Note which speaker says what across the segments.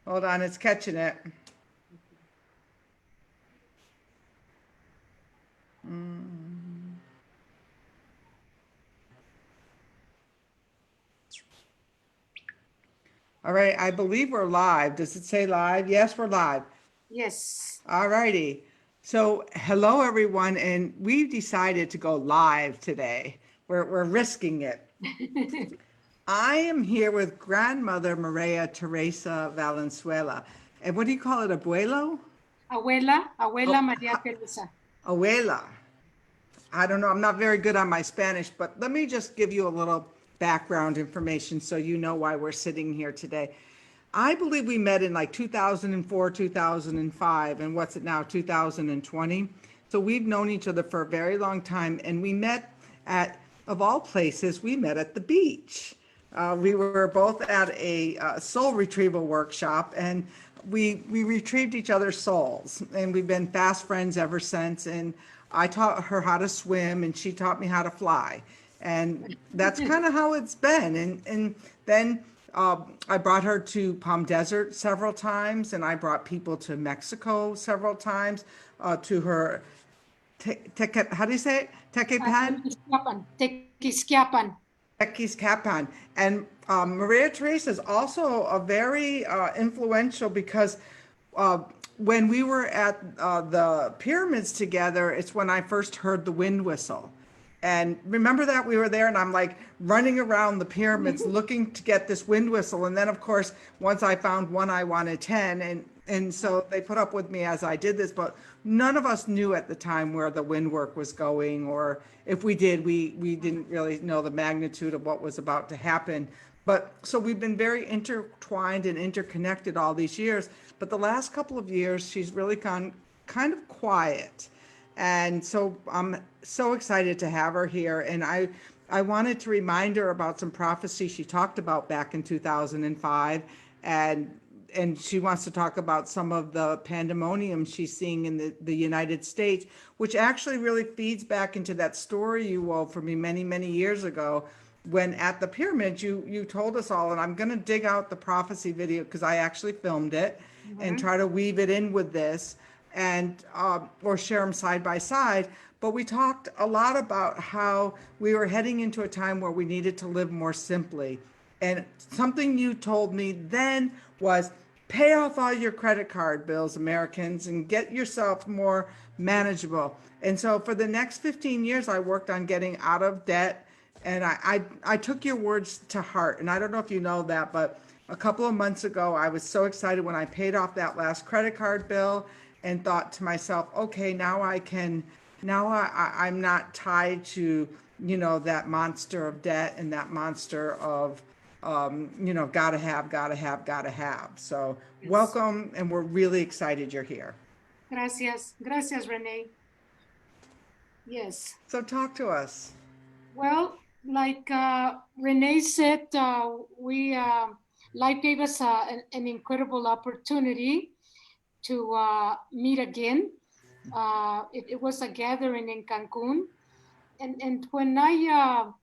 Speaker 1: Hold on, it's catching it. All right, I believe we're live. Does it say live? Yes, we're live.
Speaker 2: Yes.
Speaker 1: All righty. So, hello everyone, and we've decided to go live today. We're risking it. I am here with Grandmother Maria Teresa Valenzuela. And what do you call it, abuelo?
Speaker 2: Abuela Maria Teresa.
Speaker 1: Abuela. I don't know, I'm not very good on my Spanish, but let me just give you a little background information so you know why we're sitting here today. I believe we met in like 2004, 2005, and what's it now, 2020? So we've known each other for a very long time, and we met at, of all places, we met at the beach. We were both at a soul retrieval workshop, and we retrieved each other's souls, and we've been fast friends ever since. And I taught her how to swim, and she taught me how to fly, and that's kind of how it's been. And then I brought her to Palm Desert several times, and I brought people to Mexico several times to her. How do you say it? Tequepan?
Speaker 2: Tequisquiapan.
Speaker 1: Tequisquiapan. And Maria Teresa is also a very influential because when we were at the pyramids together, it's when I first heard the wind whistle. And remember that we were there and I'm like running around the pyramids looking to get this wind whistle. And then of course, once I found one, I wanted 10. And so they put up with me as I did this, but none of us knew at the time where the wind work was going, or if we did, we didn't really know the magnitude of what was about to happen. But so we've been very intertwined and interconnected all these years. But the last couple of years, she's really gone kind of quiet. And so I'm so excited to have her here. And I wanted to remind her about some prophecies she talked about back in 2005. And she wants to talk about some of the pandemonium she's seeing in the United States, which actually really feeds back into that story you wove for me many, many years ago when at the pyramid you told us all, and I'm going to dig out the prophecy video because I actually filmed it and try to weave it in with this and or share them side by side. But we talked a lot about how we were heading into a time where we needed to live more simply. And something you told me then was pay off all your credit card bills, Americans, and get yourself more manageable. And so for the next 15 years, I worked on getting out of debt. And I took your words to heart. And I don't know if you know that, but a couple of months ago, I was so excited when I paid off that last credit card bill and thought to myself, okay, now I'm not tied to, that monster of debt and that monster of, gotta have. So welcome. And we're really excited you're here.
Speaker 2: Gracias, Renee. Yes.
Speaker 1: So talk to us.
Speaker 2: Well, like Renee said, life gave us an incredible opportunity to meet again. It was a gathering in Cancun. And when I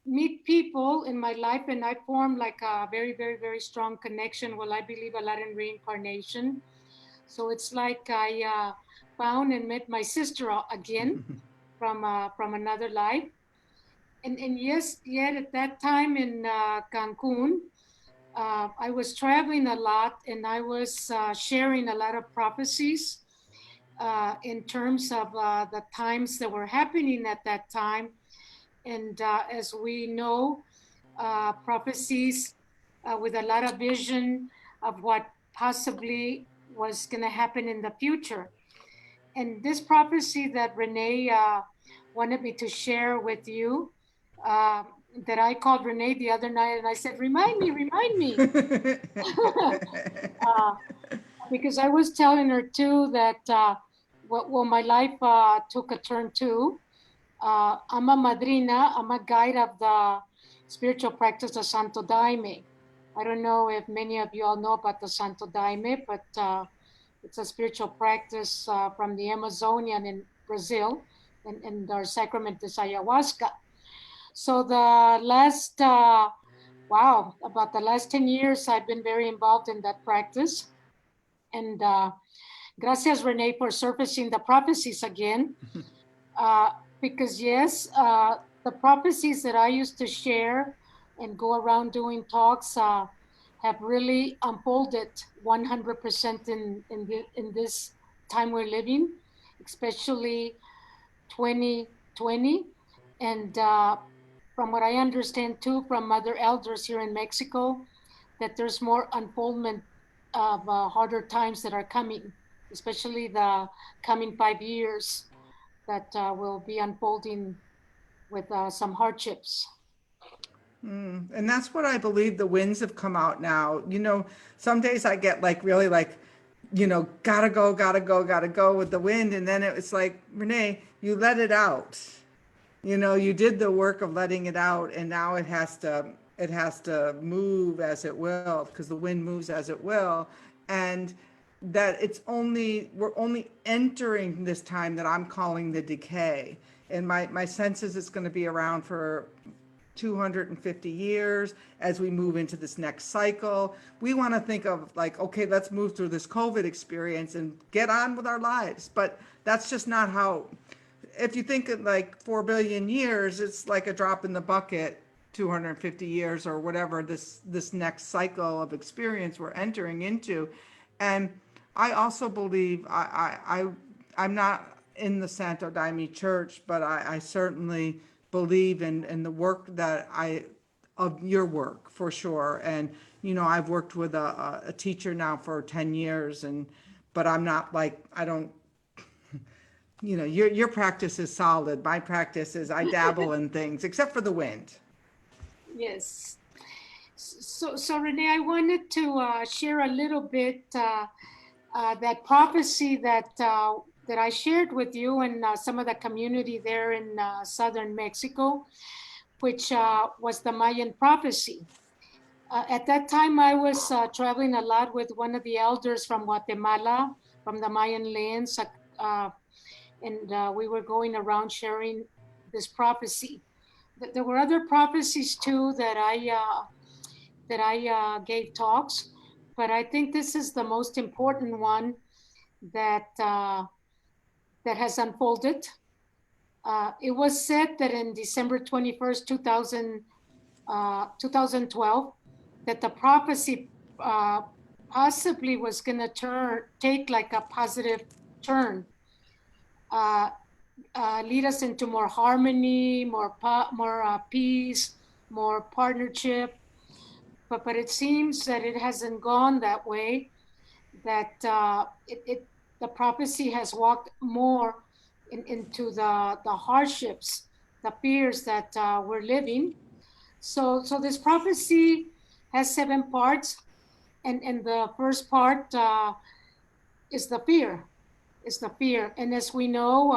Speaker 2: meet people in my life and I form like a very, very, very strong connection, well, I believe a lot in reincarnation. So it's like I found and met my sister again from another life. And yes, yet at that time in Cancun, I was traveling a lot and I was sharing a lot of prophecies in terms of the times that were happening at that time. And as we know, prophecies with a lot of vision of what possibly was going to happen in the future. And this prophecy that Renee wanted me to share with you, that I called Renee the other night and I said, remind me. Because I was telling her too that well, my life took a turn too. I'm a madrina, I'm a guide of the spiritual practice of Santo Daime. I don't know if many of you all know about the Santo Daime, but it's a spiritual practice from the Amazonian in Brazil, and our sacrament is ayahuasca. So the last wow, about the last 10 years, I've been very involved in that practice. And gracias, Renee, for surfacing the prophecies again. Uh, because yes, the prophecies that I used to share and go around doing talks have really unfolded 100% in this time we're living, especially 2020. And from what I understand too, from other elders here in Mexico, that there's more unfoldment of harder times that are coming, especially the coming 5 years that will be unfolding with some hardships.
Speaker 1: And that's what I believe the winds have come out now. Some days I get like really like, gotta go, gotta go, gotta go with the wind. And then it's like, Renee, you let it out. You did the work of letting it out, and now it has to move as it will, because the wind moves as it will. And that we're only entering this time that I'm calling the decay. And my sense is it's going to be around for 250 years as we move into this next cycle. We want to think of like, okay, let's move through this COVID experience and get on with our lives. But that's just not how, if you think of like 4 billion years, it's like a drop in the bucket, 250 years or whatever this next cycle of experience we're entering into. And I also believe I'm not in the Santo Daime Church, but I certainly believe in the work of your work for sure. And I've worked with a teacher now for 10 years, but I'm not like, I don't, your practice is solid. My practice is I dabble in things except for the wind.
Speaker 2: Yes. So Renee, I wanted to share a little bit that prophecy that I shared with you and some of the community there in southern Mexico, which was the Mayan prophecy. At that time, I was traveling a lot with one of the elders from Guatemala, from the Mayan lands, and we were going around sharing this prophecy. There were other prophecies too that I gave talks, but I think this is the most important one that that has unfolded. It was said that in December 21st, 2012, that the prophecy possibly was going to take like a positive turn, uh, lead us into more harmony, more peace, more partnership. But it seems that it hasn't gone that way. That the prophecy has walked more into the hardships, the fears that we're living. So this prophecy has 7 parts, and the first part is the fear. Is the fear, and as we know,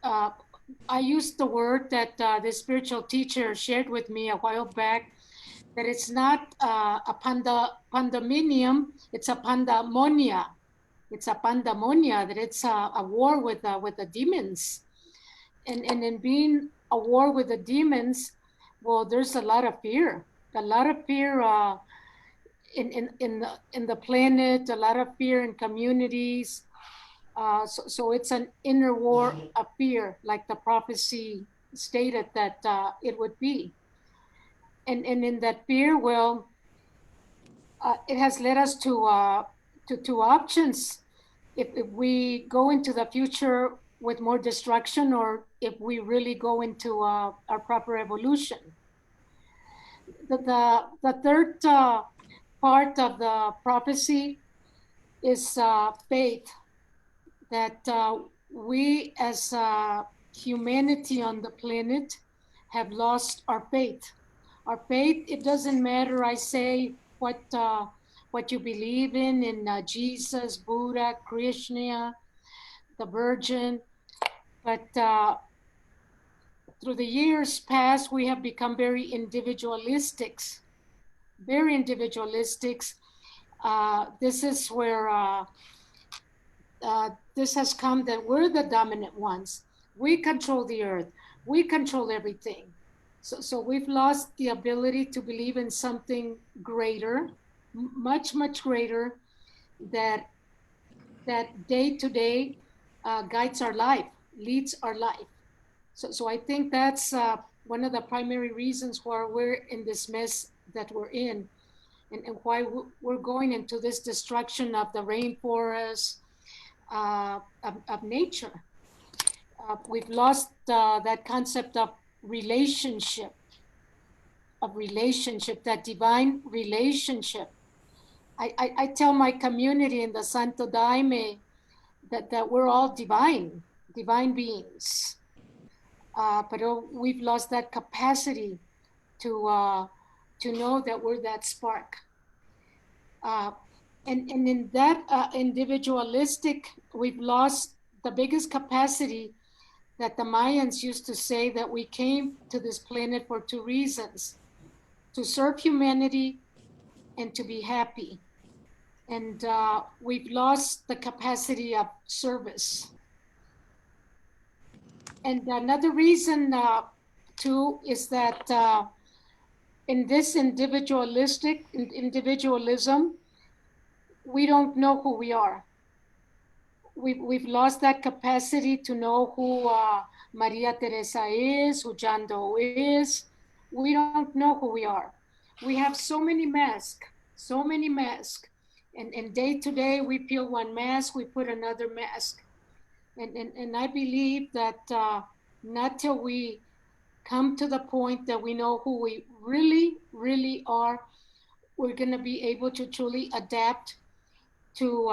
Speaker 2: I used the word that the spiritual teacher shared with me a while back, that it's not a pandemonium, it's a pandemonia. It's a pandemonia, that it's a war with the demons. And in being a war with the demons, well, there's a lot of fear. A lot of fear in the planet, a lot of fear in communities. So it's an inner war of fear, like the prophecy stated that it would be. And in that fear, well, it has led us to two options. If we go into the future with more destruction, or if we really go into our proper evolution. The third part of the prophecy is faith, that we as humanity on the planet have lost our faith. Our faith, it doesn't matter, I say, what you believe in Jesus, Buddha, Krishna, the Virgin, but through the years past, we have become very individualistic, very individualistic. This is where this has come, that we're the dominant ones. We control the earth. We control everything. So we've lost the ability to believe in something greater, much, much greater, that day to day guides our life, leads our life. So I think that's one of the primary reasons why we're in this mess that we're in, and why we're going into this destruction of the rainforest, of nature. We've lost that concept of relationship, that divine relationship. I tell my community in the Santo Daime that we're all divine beings. But we've lost that capacity to know that we're that spark. And in that individualistic, we've lost the biggest capacity that the Mayans used to say, that we came to this planet for two reasons: to serve humanity and to be happy. And we've lost the capacity of service. And another reason too is that in this individualism, we don't know who we are. We've lost that capacity to know who Maria Teresa is, who John Doe is. We don't know who we are. We have so many masks. And day to day, we peel one mask, we put another mask. And I believe that not till we come to the point that we know who we really, really are, we're going to be able to truly adapt to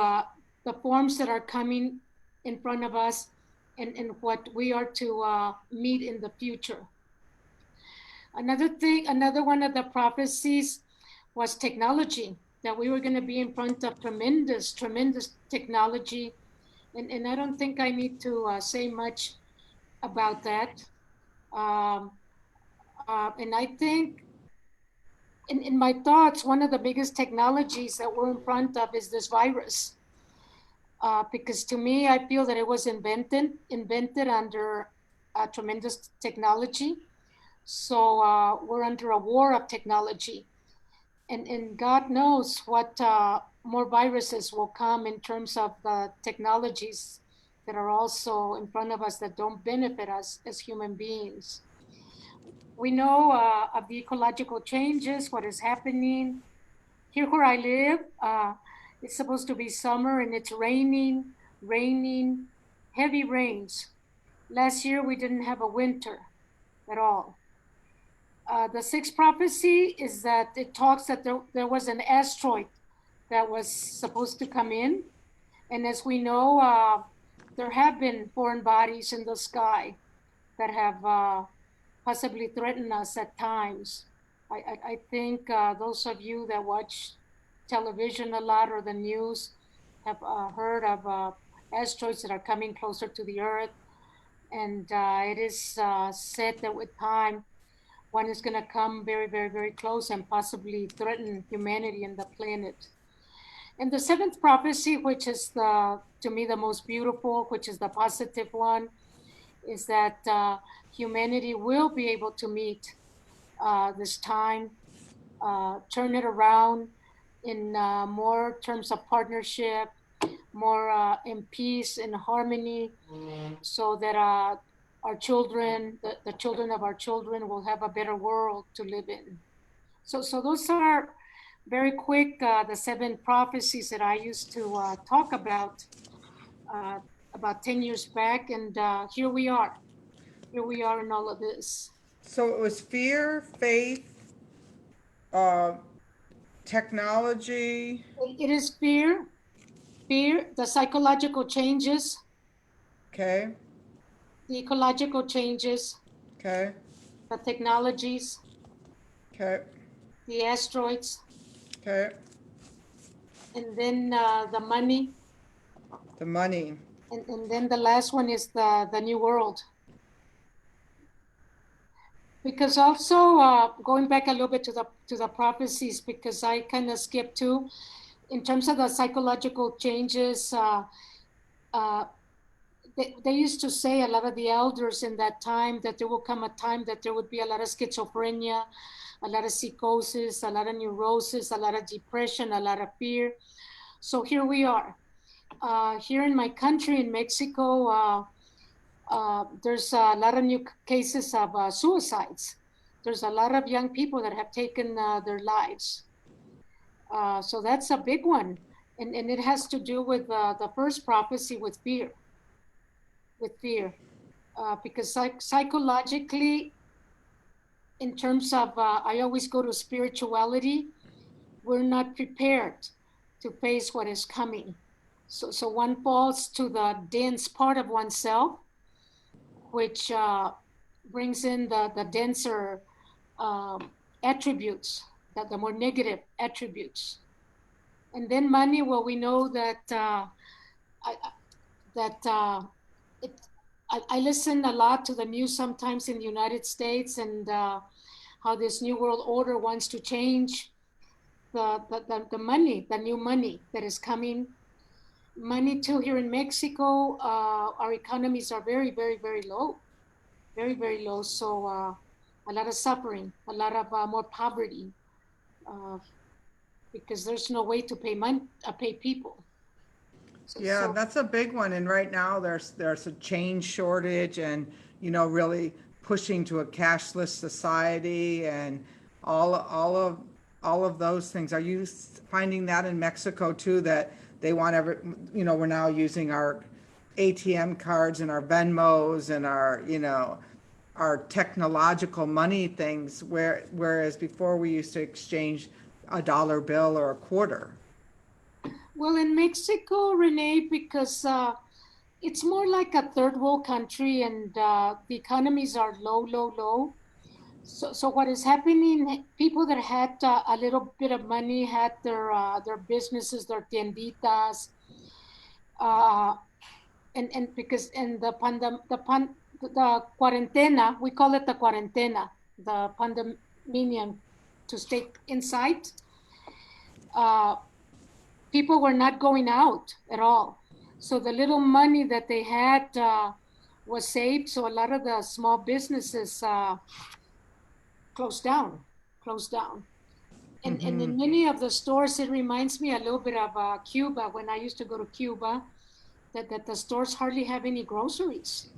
Speaker 2: the forms that are coming in front of us, and what we are to meet in the future. Another one of the prophecies was technology, that we were going to be in front of tremendous technology. And I don't think I need to say much about that. Um, and I think in my thoughts, one of the biggest technologies that we're in front of is this virus. Because to me, I feel that it was invented under tremendous technology. So we're under a war of technology. And God knows what more viruses will come in terms of the technologies that are also in front of us that don't benefit us as human beings. We know of the ecological changes, what is happening. Here where I live, it's supposed to be summer and it's raining, heavy rains. Last year we didn't have a winter at all. The sixth prophecy is that it talks that there was an asteroid that was supposed to come in. And as we know, there have been foreign bodies in the sky that have possibly threatened us at times. I think those of you that watch television a lot or the news have heard of asteroids that are coming closer to the Earth. And it is said that with time, one is going to come very, very, very close and possibly threaten humanity and the planet. And the seventh prophecy, which is to me the most beautiful, which is the positive one, is that humanity will be able to meet this time, turn it around in more terms of partnership, more in peace and harmony, so that our children, the children of our children, will have a better world to live in. So those are very quick the seven prophecies that I used to talk about 10 years back, and here we are in all of this.
Speaker 1: So it was fear, faith, uh, technology.
Speaker 2: It is fear, the psychological changes,
Speaker 1: Okay.
Speaker 2: the ecological changes,
Speaker 1: Okay.
Speaker 2: the technologies,
Speaker 1: Okay.
Speaker 2: the asteroids,
Speaker 1: Okay.
Speaker 2: and then the money,
Speaker 1: The money.
Speaker 2: and then the last one is the new world. Because also going back a little bit to the prophecies, because I kind of skipped too, in terms of the psychological changes, they used to say, a lot of the elders in that time, that there will come a time that there would be a lot of schizophrenia, a lot of psychosis, a lot of neurosis, a lot of depression, a lot of fear. So here we are. Here in my country, in Mexico, there's a lot of new cases of suicides. There's a lot of young people that have taken their lives. So that's a big one. And it has to do with the first prophecy, with fear. With fear. Because psychologically, in terms of, I always go to spirituality, we're not prepared to face what is coming. So one falls to the dense part of oneself, which brings in the denser attributes, the more negative attributes. And then money, well, we know that I listen a lot to the news sometimes in the United States, and how this new world order wants to change the money, the new money that is coming. Money too, here in Mexico, our economies are very, very, very low, very, very low. So a lot of suffering, a lot of more poverty, because there's no way to pay people.
Speaker 1: Yeah, that's a big one. And right now there's a change shortage, and really pushing to a cashless society, and all of those things. Are you finding that in Mexico too, that they want we're now using our ATM cards and our Venmos and our technological money things, whereas before we used to exchange a dollar bill or a quarter?
Speaker 2: Well, in Mexico, Renee, because it's more like a third world country, and the economies are low, low, low. So what is happening? People that had a little bit of money had their businesses, their tienditas, uh, and because in the quarantena, we call it the quarantena, the pandemonium, to stay inside. Uh, People were not going out at all. So the little money that they had was saved. So a lot of the small businesses closed down, closed down. And in many of the stores, it reminds me a little bit of Cuba, when I used to go to Cuba, that the stores hardly have any groceries.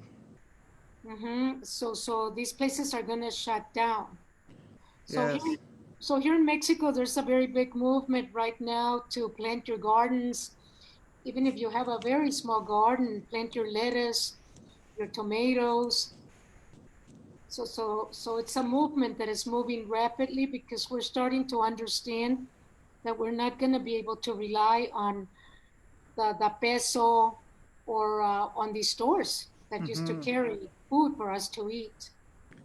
Speaker 2: So these places are going to shut down. So
Speaker 1: Yes.
Speaker 2: here, so here in Mexico, there's a very big movement right now to plant your gardens. Even if you have a very small garden, plant your lettuce, your tomatoes. So it's a movement that is moving rapidly, because we're starting to understand that we're not going to be able to rely on the peso, or on these stores that used to carry food for us to eat.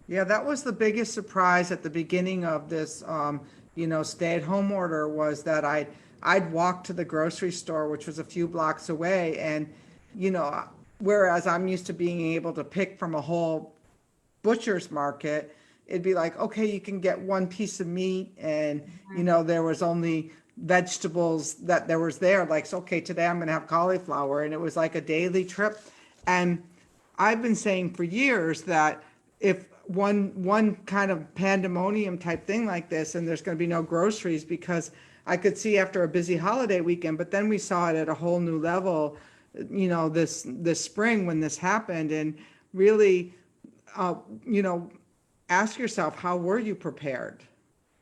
Speaker 1: Yeah, that was the biggest surprise at the beginning of this, stay-at-home order, was that I'd walk to the grocery store, which was a few blocks away, and you know, whereas I'm used to being able to pick from a whole butcher's market, it'd be like, okay, you can get one piece of meat, and there was only vegetables that there was there. Like, so, okay, today I'm gonna have cauliflower, and it was like a daily trip. And I've been saying for years that if one kind of pandemonium type thing like this, and there's going to be no groceries, because I could see after a busy holiday weekend, but then we saw it at a whole new level, this spring when this happened. And really, uh, you know, ask yourself, how were you prepared?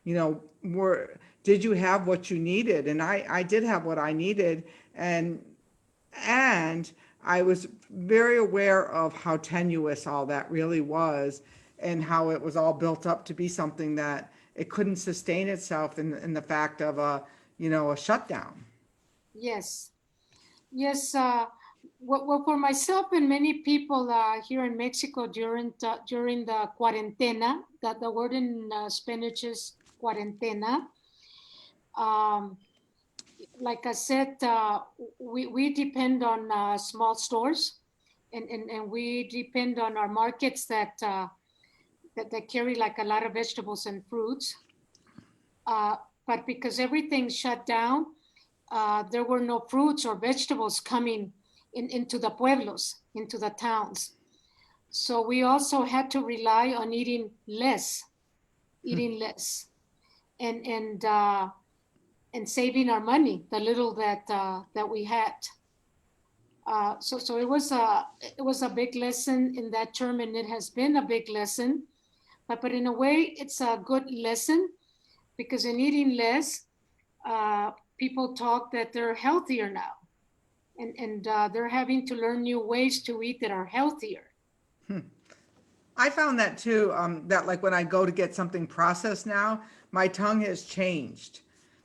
Speaker 1: Did you have what you needed? And I did have what I needed, and I was very aware of how tenuous all that really was, and how it was all built up to be something that it couldn't sustain itself in the fact of a shutdown.
Speaker 2: Yes, yes. Well, for myself and many people here in Mexico, during the cuarentena, that the word in Spanish is cuarentena. Um, like I said, we depend on small stores, and we depend on our markets that carry like a lot of vegetables and fruits. Uh, but because everything shut down, there were no fruits or vegetables coming into the pueblos, into the towns. So we also had to rely on eating less, and saving our money, the little that we had. So it was a big lesson in that term, and it has been a big lesson. But in a way, it's a good lesson, because in eating less, people talk that they're healthier now, and they're having to learn new ways to eat that are healthier.
Speaker 1: I found that too, that like when I go to get something processed now, my tongue has changed.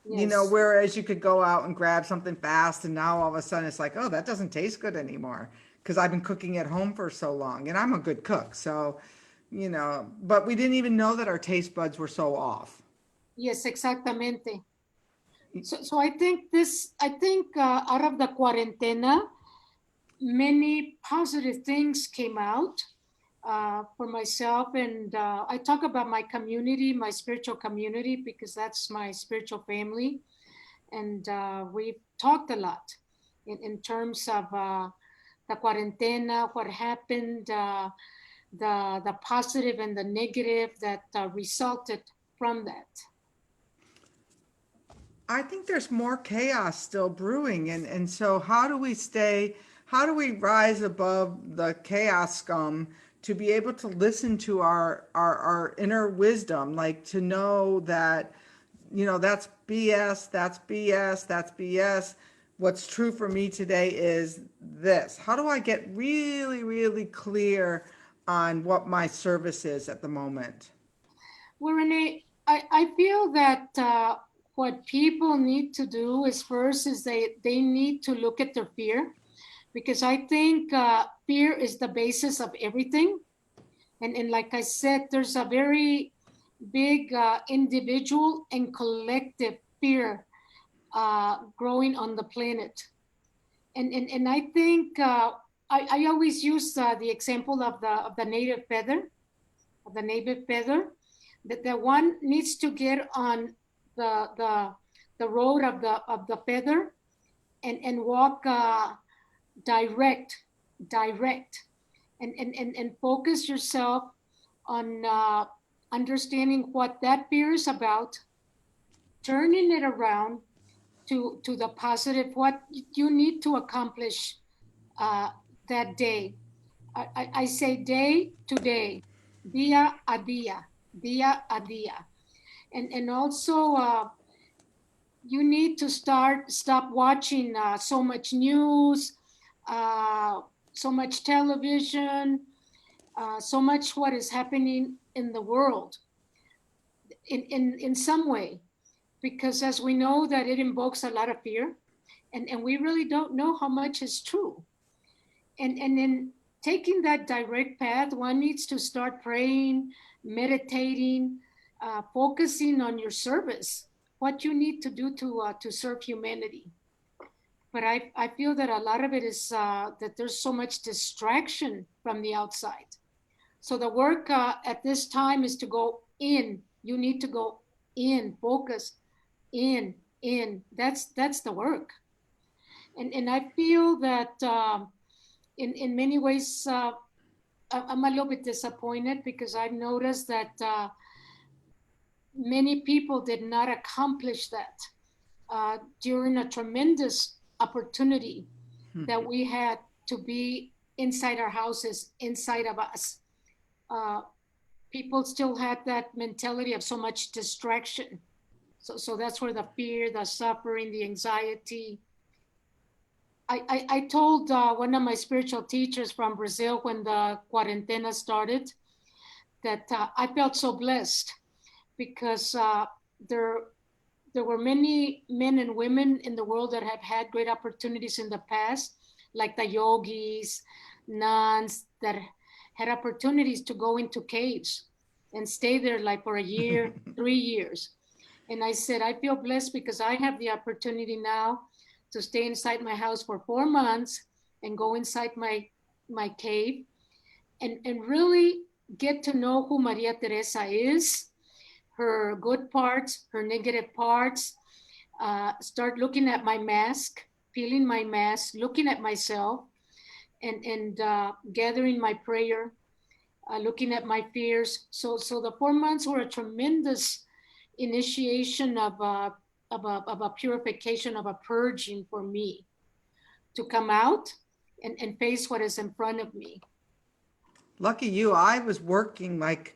Speaker 2: Yes.
Speaker 1: Whereas you could go out and grab something fast, and now all of a sudden it's like, oh, that doesn't taste good anymore because I've been cooking at home for so long, and I'm a good cook. So, but we didn't even know that our taste buds were so off.
Speaker 2: Yes, exactamente. So I think out of the cuarentena, many positive things came out for myself. And I talk about my community, my spiritual community, because that's my spiritual family. And we've talked a lot in terms of the cuarentena, what happened, the positive and the negative that resulted from that.
Speaker 1: I think there's more chaos still brewing. And so how do we rise above the chaos scum to be able to listen to our inner wisdom, like to know that, that's BS, that's BS, that's BS. What's true for me today is this. How do I get really, really clear on what my service is at the moment?
Speaker 2: Well, Renee, I feel that what people need to do is first is they need to look at their fear, because I think fear is the basis of everything. And like I said, there's a very big individual and collective fear growing on the planet. And I think I always use the example of the native feather, that the one needs to get on the the the road of the feather, and walk direct, direct, and focus yourself on understanding what that fear is about, turning it around to the positive, what you need to accomplish uh, that day. I say day to day, dia a dia, dia a dia. And also, you need to stop watching so much news, uh, so much television, so much what is happening in the world in some way, because as we know that it invokes a lot of fear, and we really don't know how much is true. And in taking that direct path, one needs to start praying, meditating, focusing on your service, what you need to do to serve humanity. But I feel that a lot of it is that there's so much distraction from the outside. So the work at this time is to go in. You need to go in, focus in. That's the work. And I feel that in many ways, I'm a little bit disappointed, because I've noticed that many people did not accomplish that during a tremendous opportunity that we had to be inside our houses, inside of us. Uh, People still had that mentality of so much distraction. So that's where the fear, the suffering, the anxiety. I told one of my spiritual teachers from Brazil when the cuarentena started that I felt so blessed, because there were many men and women in the world that have had great opportunities in the past, like the yogis, nuns, that had opportunities to go into caves and stay there like for a year, 3 years. And I said, I feel blessed because I have the opportunity now to stay inside my house for 4 months and go inside my cave, and really get to know who Maria Teresa is, her good parts, her negative parts, start looking at my mask, peeling my mask, looking at myself, and gathering my prayer, looking at my fears. So the 4 months were a tremendous initiation of a purification, of a purging for me to come out and face what is in front of me.
Speaker 1: Lucky you. I was working like,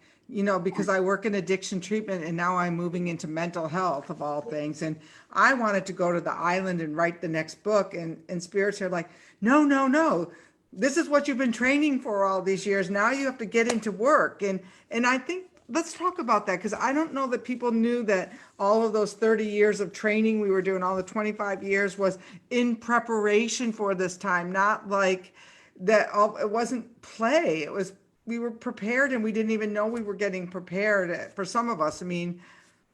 Speaker 1: because I work in addiction treatment and now I'm moving into mental health of all things. And I wanted to go to the island and write the next book. And spirits are like, no, no, no. This is what you've been training for all these years. Now you have to get into work. And I think let's talk about that, because I don't know that people knew that all of those 30 years of training we were doing, all the 25 years was in preparation for this time, not like that it wasn't play. It was, we were prepared and we didn't even know we were getting prepared for some of us. I mean,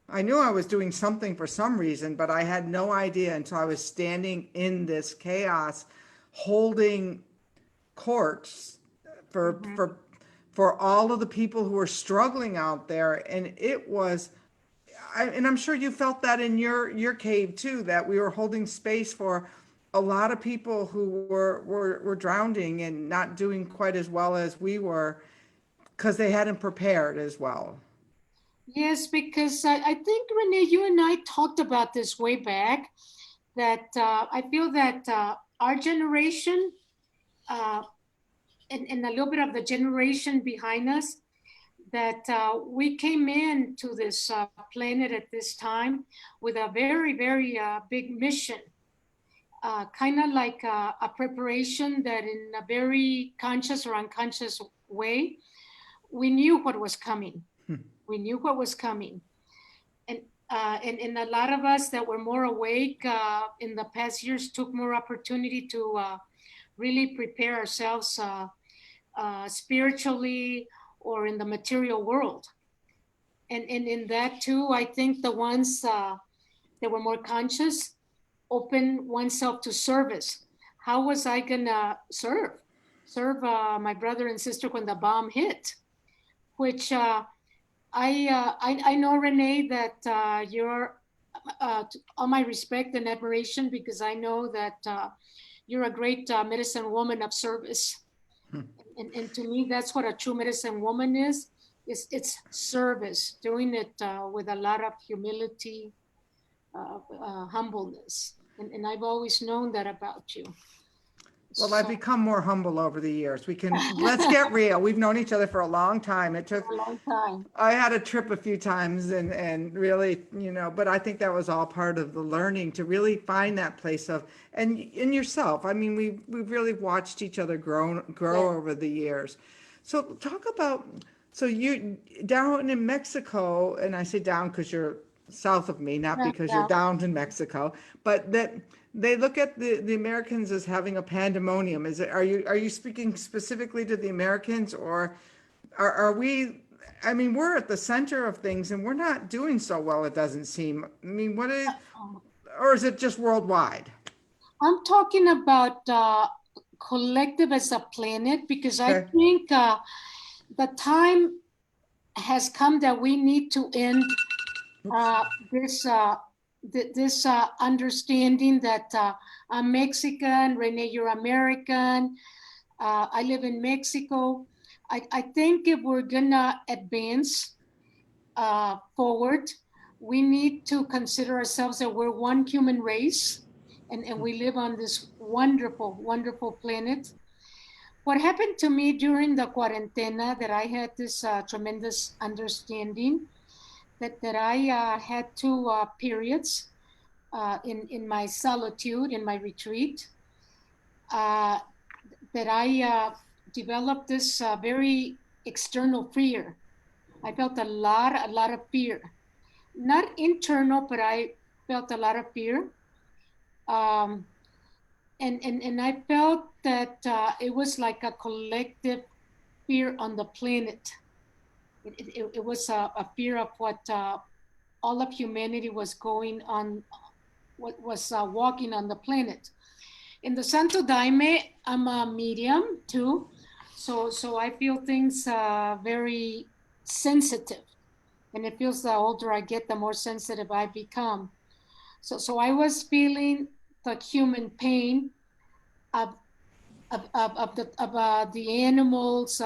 Speaker 1: I knew I was doing something for some reason, but I had no idea until I was standing in this chaos, holding courts for for all of the people who were struggling out there. And it was, and I'm sure you felt that in your cave too, that we were holding space for a lot of people who were drowning and not doing quite as well as we were, because they hadn't prepared as well.
Speaker 2: Yes, because I think, Renee, you and I talked about this way back, that I feel that our generation and a little bit of the generation behind us, that we came into this planet at this time with a very, very big mission, kind of like a preparation that in a very conscious or unconscious way, we knew what was coming. We knew what was coming. And a lot of us that were more awake in the past years took more opportunity to really prepare ourselves spiritually or in the material world. And in that too, I think the ones that were more conscious open oneself to service. How was I gonna serve my brother and sister when the bomb hit? Which I know, Renee, that you're all my respect and admiration, because I know that you're a great medicine woman of service. And to me, that's what a true medicine woman is. It's service, doing it with a lot of humility, humbleness. And I've always known that about you.
Speaker 1: Well, I've become more humble over the years. Let's get real. We've known each other for a long time. It took
Speaker 2: a long time.
Speaker 1: I had a trip a few times and really, but I think that was all part of the learning to really find that place of, and in yourself. I mean, we've really watched each other grow over the years. So talk about, so you down in Mexico, and I say down because you're south of me, not because you're down in Mexico, but that they look at the Americans as having a pandemonium. Are you speaking specifically to the Americans, or are we? I mean, we're at the center of things and we're not doing so well, it doesn't seem. I mean, or is it just worldwide?
Speaker 2: I'm talking about collective as a planet, because I think the time has come that we need to end this understanding that I'm Mexican, Renee, you're American, I live in Mexico. I think if we're gonna advance forward, we need to consider ourselves that we're one human race, and we live on this wonderful, wonderful planet. What happened to me during the quarantena, that I had this tremendous understanding that I had two periods in my solitude, in my retreat, that I developed this very external fear. I felt a lot of fear, not internal, but I felt a lot of fear. And I felt that it was like a collective fear on the planet. It was a fear of what all of humanity was going on, what was walking on the planet. In the Santo Daime, I'm a medium too, so I feel things very sensitive, and it feels the older I get, the more sensitive I become. So I was feeling the human pain of the animals,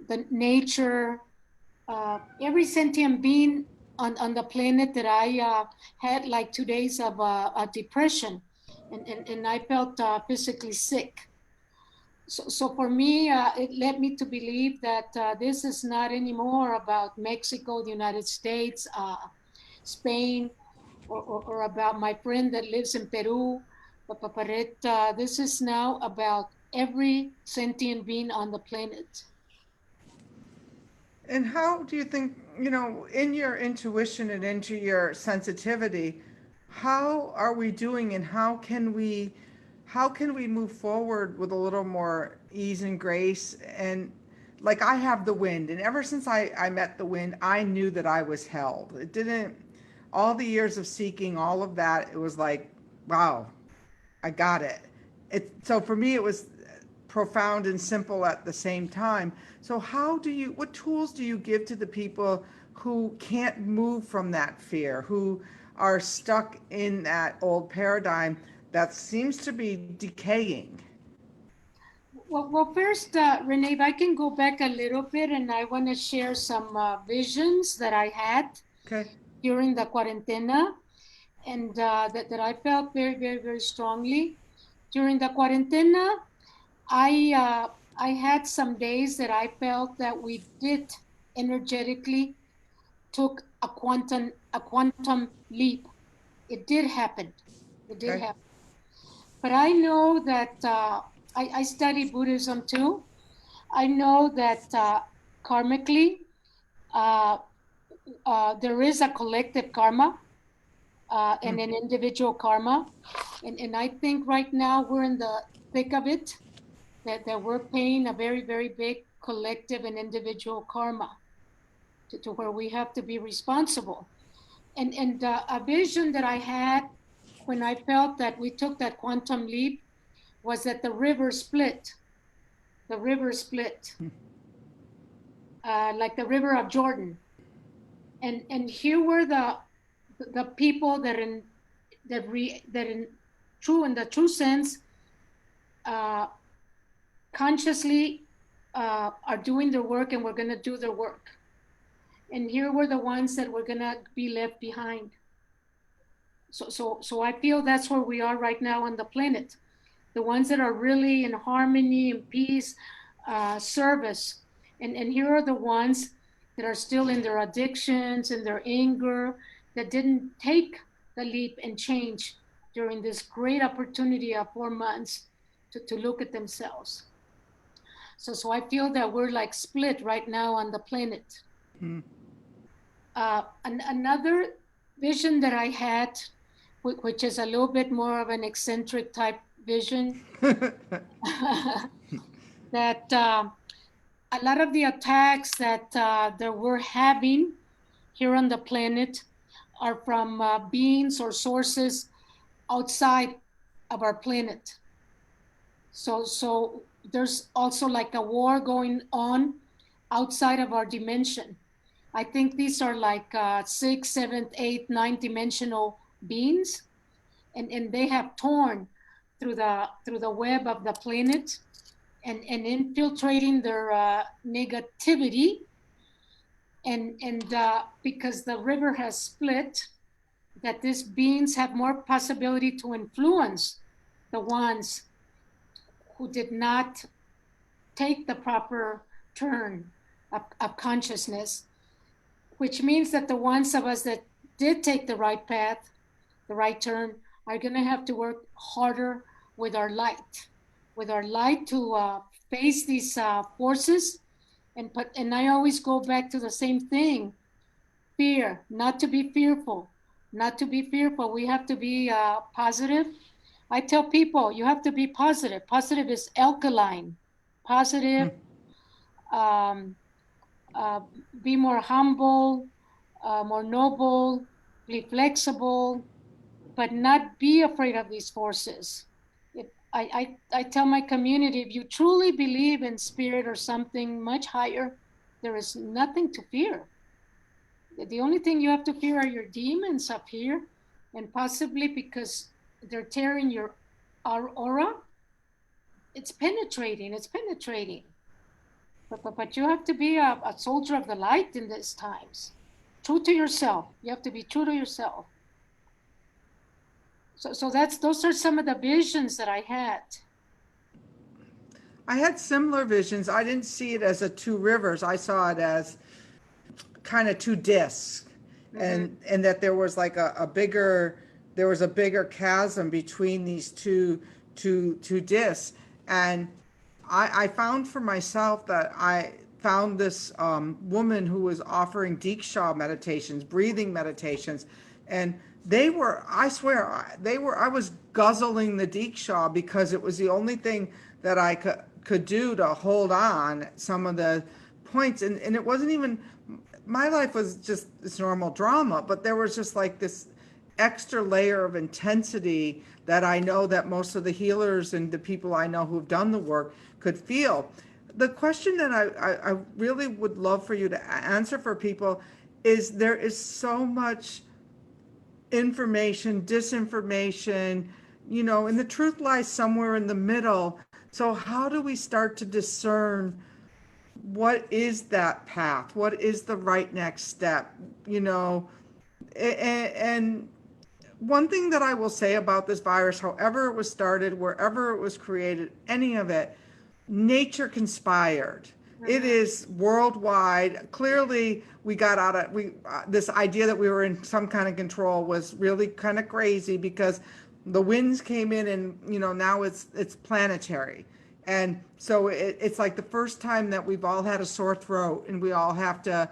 Speaker 2: the nature, every sentient being on the planet that I had like 2 days of a depression, and I felt physically sick. So for me, it led me to believe that this is not anymore about Mexico, the United States, Spain, or about my friend that lives in Peru, Papapareta. This is now about every sentient being on the planet.
Speaker 1: And how do you think, in your intuition and into your sensitivity, how are we doing and how can we move forward with a little more ease and grace? And like I have the wind, and ever since I met the wind, I knew that I was held. It didn't, all the years of seeking all of that, it was like, wow, I got it. So for me, it was profound and simple at the same time. So what tools do you give to the people who can't move from that fear, who are stuck in that old paradigm that seems to be decaying?
Speaker 2: Well, first, Renee, if I can go back a little bit, and I want to share some visions that I had
Speaker 1: Okay.
Speaker 2: during the quarantena, and that I felt very, very, very strongly. During the quarantena, I had some days that I felt that we did energetically took a quantum leap. It did happen. It did
Speaker 1: Okay.
Speaker 2: happen. But I know that I study Buddhism too. I know that karmically, uh, there is a collective karma and an individual karma. And I think right now we're in the thick of it, that we're paying a very, very big collective and individual karma to where we have to be responsible. And a vision that I had when I felt that we took that quantum leap was that the river split. The river split, like the river of Jordan. And here were the people that in the true sense, uh, consciously are doing their work, and we're going to do their work. And here were the ones that were going to be left behind. So I feel that's where we are right now on the planet. The ones that are really in harmony and peace, service. And here are the ones that are still in their addictions and their anger, that didn't take the leap and change during this great opportunity of 4 months to look at themselves. So I feel that we're like split right now on the planet. Another vision that I had, which is a little bit more of an eccentric type vision, that a lot of the attacks that we're having here on the planet are from beings or sources outside of our planet. So there's also like a war going on outside of our dimension. I think these are like 6, 7, 8, 9 dimensional beings, and they have torn through the web of the planet, and infiltrating their negativity, and because the river has split, that these beings have more possibility to influence the ones who did not take the proper turn of consciousness, which means that the ones of us that did take the right path, the right turn, are going to have to work harder with our light to face these forces. And I always go back to the same thing: fear, not to be fearful, not to be fearful. We have to be positive. I tell people, you have to be positive. Positive is alkaline. Positive, um, uh, be more humble, more noble, be flexible, but not be afraid of these forces. I tell my community, if you truly believe in spirit or something much higher, there is nothing to fear. The only thing you have to fear are your demons up here, and possibly because they're tearing your our aura, it's penetrating, but you have to be a soldier of the light in these times, true to yourself. You have to be true to yourself. So those are some of the visions that I had.
Speaker 1: I had similar visions. I didn't see it as a two rivers. I saw it as kind of two discs,
Speaker 2: Mm-hmm.
Speaker 1: and that there was like a bigger there was a bigger chasm between these two discs. And I found for myself that I found this woman who was offering Diksha meditations, breathing meditations, and they were, I swear, I was guzzling the Diksha because it was the only thing that I could do to hold on some of the points. And it wasn't even, my life was just this normal drama, but there was just like this extra layer of intensity that I know that most of the healers and the people I know who've done the work could feel. The question that I really would love for you to answer for people is, there is so much information, disinformation, and the truth lies somewhere in the middle. So how do we start to discern what is that path? What is the right next step? And one thing that I will say about this virus, however it was started, wherever it was created, any of it, nature conspired. It
Speaker 2: Mm-hmm.
Speaker 1: is worldwide. Clearly, we got out of this idea that we were in some kind of control was really kind of crazy, because the winds came in, and now it's planetary. And so it's like the first time that we've all had a sore throat, and we all have to,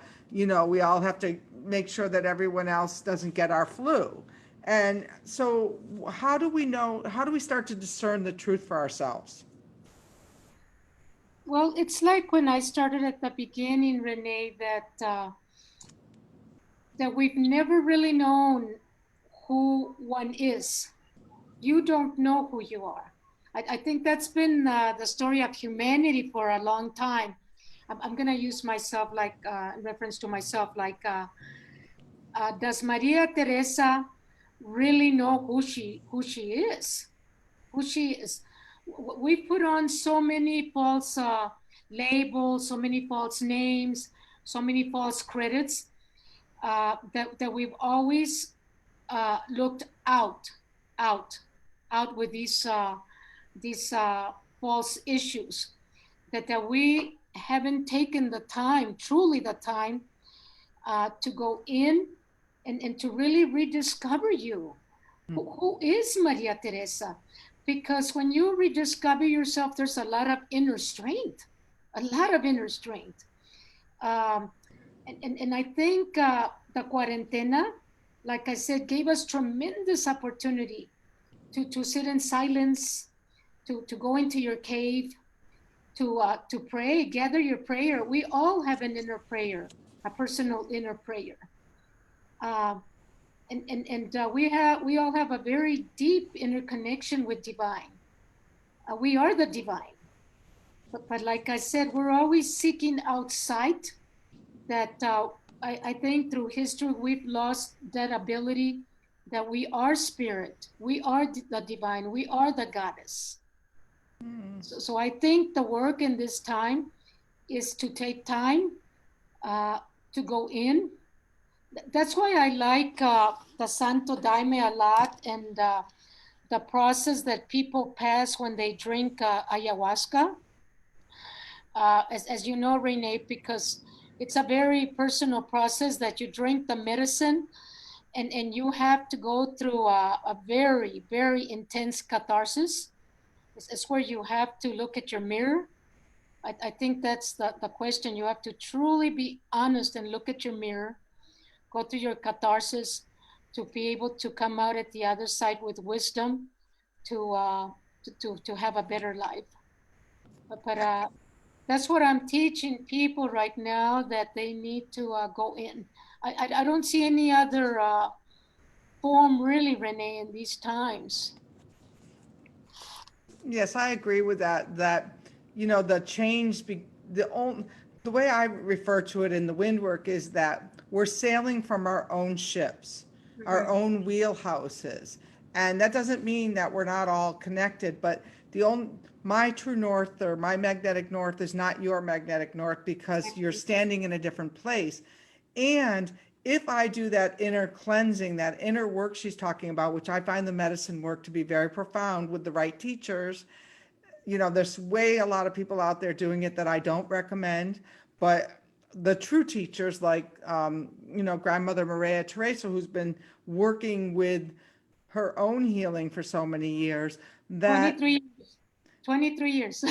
Speaker 1: make sure that everyone else doesn't get our flu. And so how do we start to discern the truth for ourselves?
Speaker 2: Well, it's like when I started at the beginning, Renee, that we've never really known who one is. You don't know who you are. I think that's been the story of humanity for a long time. I'm going to use myself like in reference to myself, like, does Maria Teresa really know who she is? Who she is? We put on so many false labels, so many false names, so many false credits, that we've always looked out, out with these false issues, that we haven't taken the time, truly the time, to go in and to really rediscover you. Who is Maria Teresa? Because when you rediscover yourself, there's a lot of inner strength, a lot of inner strength. Um, and I think the cuarentena, like I said, gave us tremendous opportunity to sit in silence, to go into your cave, to pray, gather your prayer. We all have an inner prayer, a personal inner prayer. Uh, and we all have a very deep interconnection with divine. We are the divine, but like I said, we're always seeking outside. That I think through history we've lost that ability. That we are spirit, we are the divine, we are the goddess. So I think the work in this time is to take time uh, to go in. That's why I like the Santo Daime a lot, and the process that people pass when they drink ayahuasca. As you know, Renee, because it's a very personal process that you drink the medicine, and you have to go through a very, very intense catharsis. It's where you have to look at your mirror. I think that's the question. You have to truly be honest and look at your mirror, go through your catharsis, to be able to come out at the other side with wisdom, to to have a better life. But that's what I'm teaching people right now, that they need to go in. I don't see any other form really, Renee, in these times.
Speaker 1: Yes, I agree with that. The change, the way I refer to it in the wind work is that we're sailing from our own ships, our
Speaker 2: Mhm.
Speaker 1: own wheelhouses, And that doesn't mean that we're not all connected, but the only my true north or my magnetic north is not your magnetic north because you're standing in a different place. And if I do that inner cleansing, that inner work she's talking about, which I find the medicine work to be very profound with the right teachers, there's a lot of people out there doing it that I don't recommend, but the true teachers like, Grandmother Maria Teresa, who's been working with her own healing for so many years, that
Speaker 2: 23 years.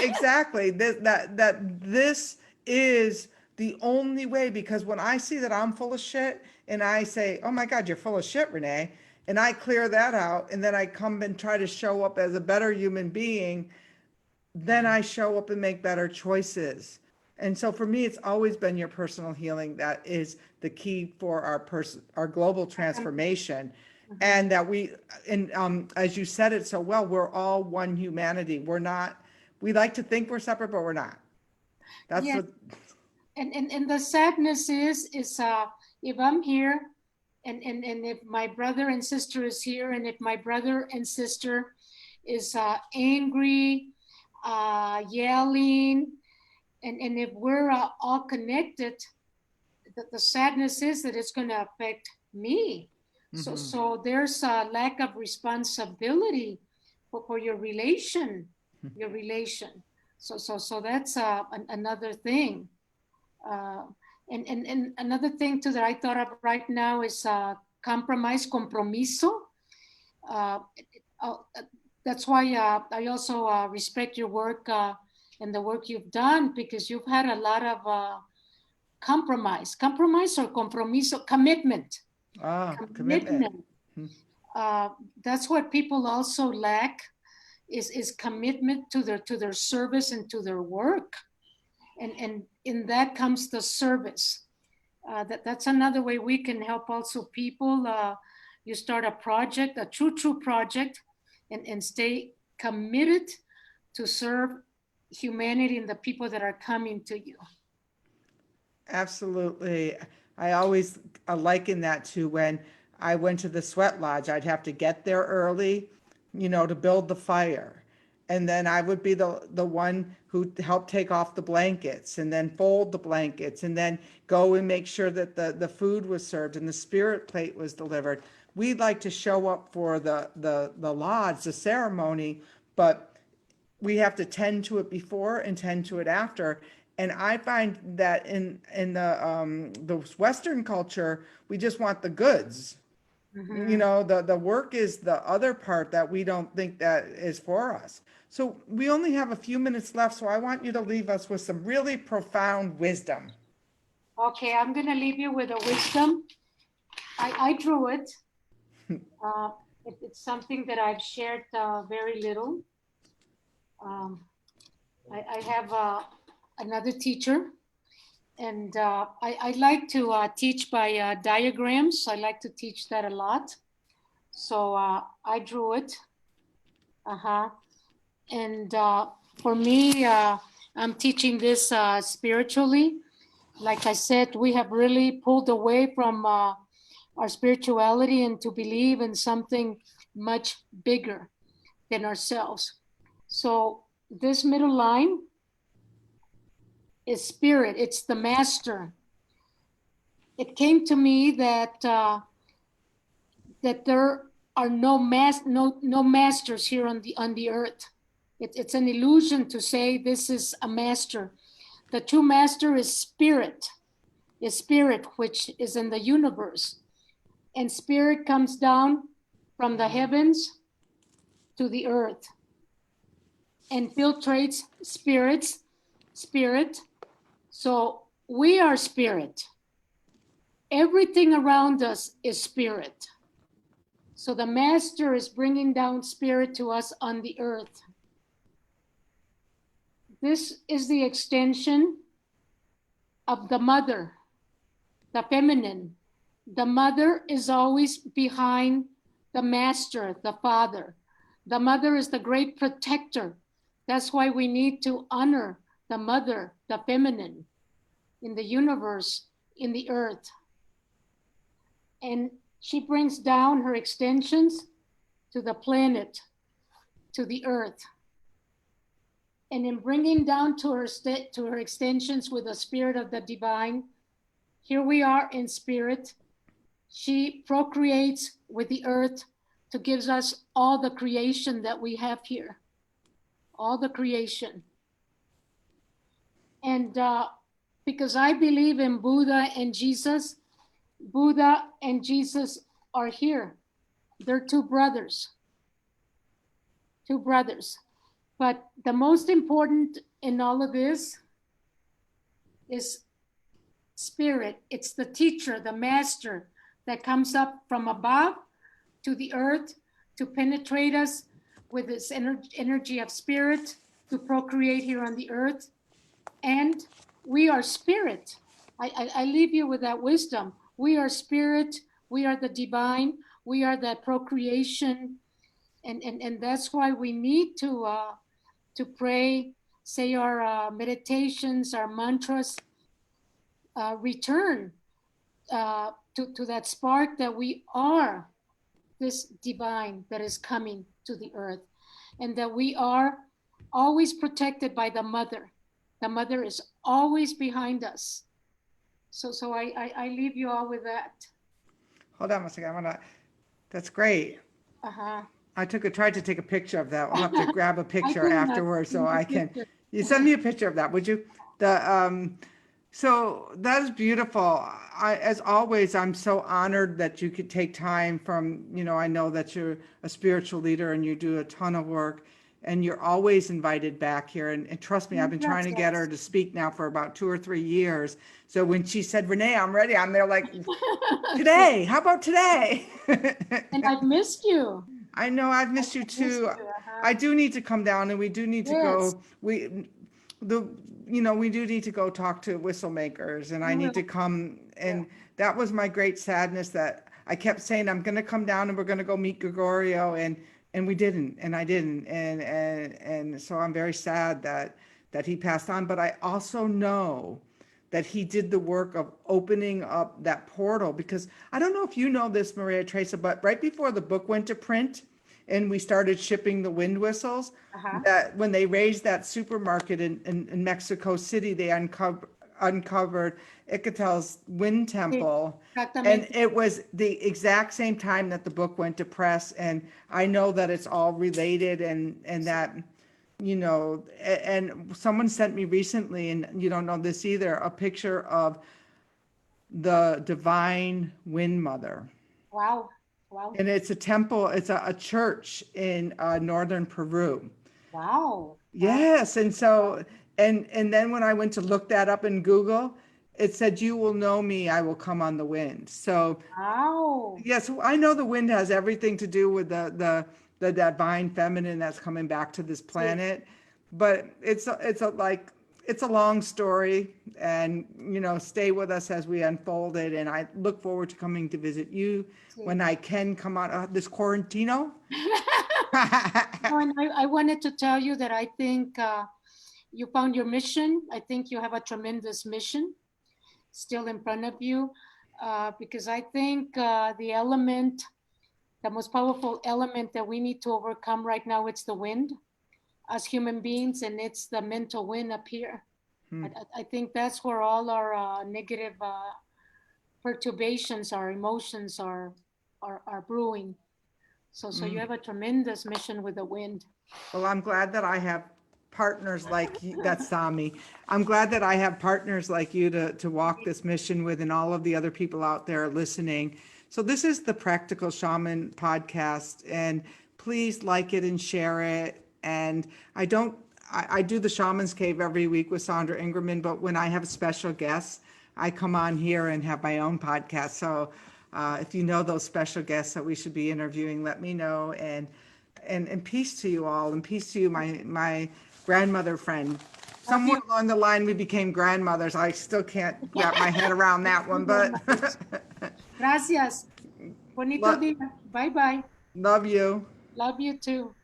Speaker 1: exactly that this is the only way, because when I see that I'm full of shit and I say, oh my God, you're full of shit, Renee, and I clear that out and then I come and try to show up as a better human being, then I show up and make better choices. And so for me, it's always been your personal healing that is the key for our global transformation. And that as you said it so well, we're all one humanity. We like to think we're separate, but we're not. That's
Speaker 2: Yeah.
Speaker 1: what.
Speaker 2: And the sadness is if I'm here and if my brother and sister is here, and if my brother and sister is angry, yelling, and if we're all connected, the sadness is that it's going to affect me. So there's a lack of responsibility for your relation. So that's another thing. And another thing too that I thought of right now is compromise, compromiso. Uh, that's why I also respect your work and the work you've done, because you've had a lot of compromise or compromiso, commitment.
Speaker 1: Commitment.
Speaker 2: That's what people also lack is commitment to their service and to their work. And in that comes the service. That's another way we can help also people. You start a project, a true project, and stay committed to serve humanity and the people that are coming to you.
Speaker 1: Absolutely. I always liken that to when I went to the sweat lodge. I'd have to get there early, to build the fire. And then I would be the one who helped take off the blankets and then fold the blankets and then go and make sure that the food was served and the spirit plate was delivered. We'd like to show up for the lodge, the ceremony, but we have to tend to it before and tend to it after. And I find that in the Western culture, we just want the goods. The work is the other part that we don't think that is for us. So we only have a few minutes left, so I want you to leave us with some really profound wisdom.
Speaker 2: Okay, I'm gonna leave you with a wisdom. I drew it. It's something that I've shared very little. I have another teacher, and I like to teach by diagrams. I like to teach that a lot. So I drew it. And for me, I'm teaching this spiritually. Like I said, we have really pulled away from our spirituality and to believe in something much bigger than ourselves. So this middle line is spirit. It's the master. It came to me that that there are no masters here on the earth. It's an illusion to say this is a master. The true master is spirit which is in the universe. And spirit comes down from the heavens to the earth and filtrates spirit. So we are spirit. Everything around us is spirit. So the master is bringing down spirit to us on the earth. This is the extension of the mother, the feminine. The mother is always behind the master, the father. The mother is the great protector. That's why we need to honor the mother, the feminine, in the universe, in the earth. And she brings down her extensions to the planet, to the earth. And in bringing down to her extensions with the spirit of the divine, here we are in spirit. She procreates with the earth to give us all the creation that we have here, all the creation. And because I believe in Buddha and Jesus are here. They're two brothers. But the most important in all of this is spirit. It's the teacher, the master that comes up from above to the earth to penetrate us with this energy of spirit to procreate here on the earth. And we are spirit. I leave you with that wisdom. We are spirit. We are the divine. We are that procreation. And that's why we need to pray, say our meditations, our mantras, return to that spark that we are this divine that is coming to the earth, and that we are always protected by the mother. The mother is always behind us. So I leave you all with that.
Speaker 1: Hold on a second. That's great.
Speaker 2: Uh-huh.
Speaker 1: I tried to take a picture of that. I'll have to grab a picture afterwards so I can.
Speaker 2: Picture.
Speaker 1: You send me a picture of that, would you? So that is beautiful. As always, I'm so honored that you could take time from, I know that you're a spiritual leader and you do a ton of work, and you're always invited back here. And trust me, I've been trying to get her to speak now for about 2 or 3 years. So when she said, Renee, I'm ready, I'm there like, today, how about today?
Speaker 2: And I've missed you.
Speaker 1: I know I've missed you too. I do need to come down, and we do need to go. We do need to go talk to whistlemakers, and I need to come. And that was my great sadness, that I kept saying I'm going to come down and we're going to go meet Gregorio, and we didn't, and I didn't, and so I'm very sad that he passed on. But I also know that he did the work of opening up that portal, because I don't know if you know this, Maria Teresa, but right before the book went to print and we started shipping the wind whistles, that when they raised that supermarket in Mexico City, they uncovered Icatel's wind temple. And it was the exact same time that the book went to press. And I know that it's all related, and that, and someone sent me recently, and you don't know this either, a picture of the divine wind mother.
Speaker 2: Wow.
Speaker 1: And it's a temple, it's a church in northern Peru.
Speaker 2: Wow.
Speaker 1: Yes. And so, and then when I went to look that up in Google, it said, you will know me, I will come on the wind. So,
Speaker 2: wow.
Speaker 1: Yes, I know the wind has everything to do with the divine feminine that's coming back to this planet, but it's a long story, and stay with us as we unfold it. And I look forward to coming to visit you when I can come out of this quarantino.
Speaker 2: And I wanted to tell you that I think you found your mission. I think you have a tremendous mission still in front of you, because I think the most powerful element that we need to overcome right now, it's the wind as human beings, and it's the mental wind up here. I think that's where all our negative perturbations, our emotions are brewing. So you have a tremendous mission with the wind.
Speaker 1: Well, I'm glad that I have partners like you, that's Sami. I'm glad that I have partners like you to walk this mission with, and all of the other people out there listening. So this is the Practical Shaman Podcast, and please like it and share it. And I do the Shaman's Cave every week with Sandra Ingerman, but when I have special guests, I come on here and have my own podcast. So if you know those special guests that we should be interviewing, let me know. And peace to you all, and peace to you, my grandmother friend. Somewhere along the line, we became grandmothers. I still can't wrap my head around that one, but
Speaker 2: Gracias. Bonito día. Bye-bye.
Speaker 1: love you.
Speaker 2: Love you too.